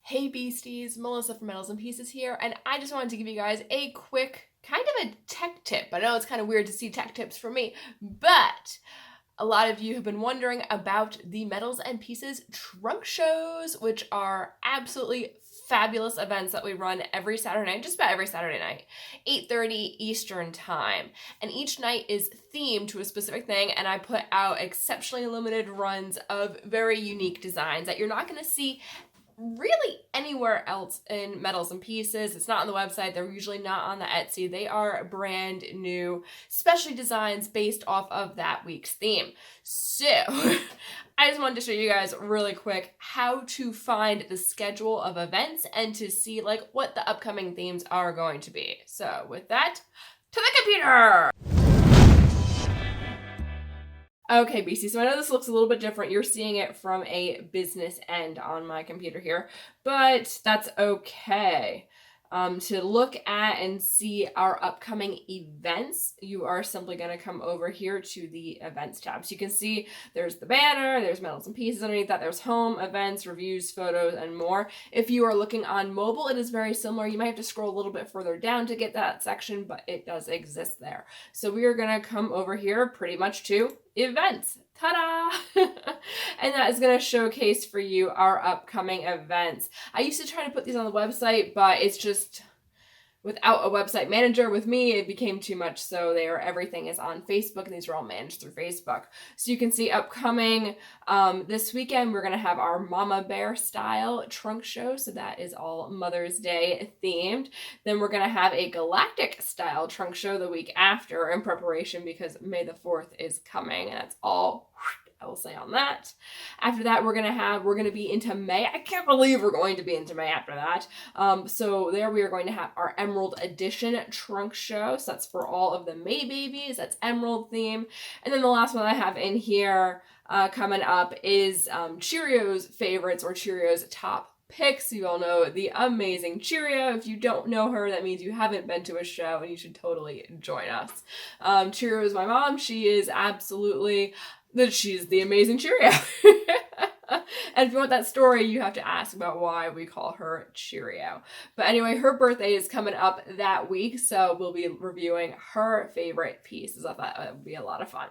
Hey Beasties, Melissa from Metals and Pieces here, and I just wanted to give you guys a quick kind of a tech tip. I know it's kind of weird to see tech tips from me, but a lot of you have been wondering about the Metals and Pieces trunk shows, which are absolutely fabulous events that we run every Saturday night, just about every Saturday night, 8:30 Eastern time. And each night is themed to a specific thing, and I put out exceptionally limited runs of very unique designs that you're not going to see really anywhere else in Metals and Pieces. It's not on the website. They're usually not on the Etsy. They are brand new, specialty designs based off of that week's theme. So I just wanted to show you guys really quick how to find the schedule of events and to see like what the upcoming themes are going to be. So with that, to the computer! Okay, BC, so I know this looks a little bit different. You're seeing it from a business end on my computer here, but that's okay. To look at and see our upcoming events, you are simply going to come over here to the events tab. So you can see there's the banner, there's Metals and Pieces underneath that, there's home, events, reviews, photos, and more. If you are looking on mobile, it is very similar. You might have to scroll a little bit further down to get that section, but it does exist there. So we are going to come over here pretty much to events. Ta-da! And that is going to showcase for you our upcoming events. I used to try to put these on the website, but it's just without a website manager with me, it became too much. So everything is on Facebook, and these are all managed through Facebook. So you can see upcoming this weekend, we're going to have our Mama Bear style trunk show. So that is all Mother's Day themed. Then we're going to have a Galactic style trunk show the week after in preparation because May the 4th is coming, and that's all I will say on that. After that, we're going to be into May. I can't believe we're going to be into May after that. So there we are going to have our Emerald Edition trunk show. So that's for all of the May babies. That's Emerald theme. And then the last one I have in here coming up is Cheerios favorites or Cheerios top picks. You all know the amazing Cheerio. If you don't know her, that means you haven't been to a show and you should totally join us. Cheerio is my mom. She is absolutely... she's the amazing Cheerio. And if you want that story, you have to ask about why we call her Cheerio. But anyway, her birthday is coming up that week, so we'll be reviewing her favorite pieces. I thought that would be a lot of fun.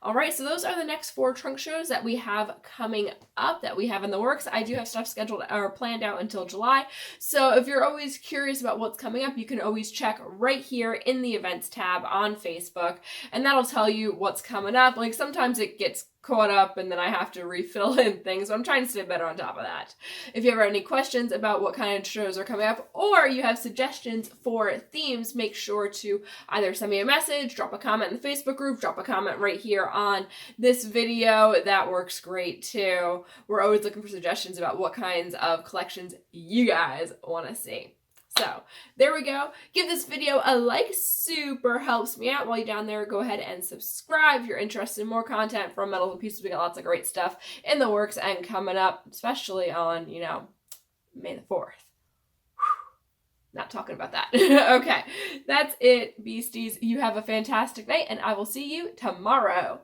All right, so those are the next 4 trunk shows that we have coming up, that we have in the works. I do have stuff scheduled or planned out until July. So if you're always curious about what's coming up, you can always check right here in the events tab on Facebook, and that'll tell you what's coming up. Like sometimes it gets caught up and then I have to refill in things. So I'm trying to stay better on top of that. If you ever have any questions about what kind of shows are coming up, or you have suggestions for themes, make sure to either send me a message, drop a comment in the Facebook group, drop a comment right here on this video. That works great too. We're always looking for suggestions about what kinds of collections you guys want to see. So there we go. Give this video a like, super helps me out. While you're down there, go ahead and subscribe if you're interested in more content from Metals and Pieces. We got lots of great stuff in the works and coming up, especially on, May the 4th. Not talking about that. Okay, that's it, Beasties. You have a fantastic night, and I will see you tomorrow.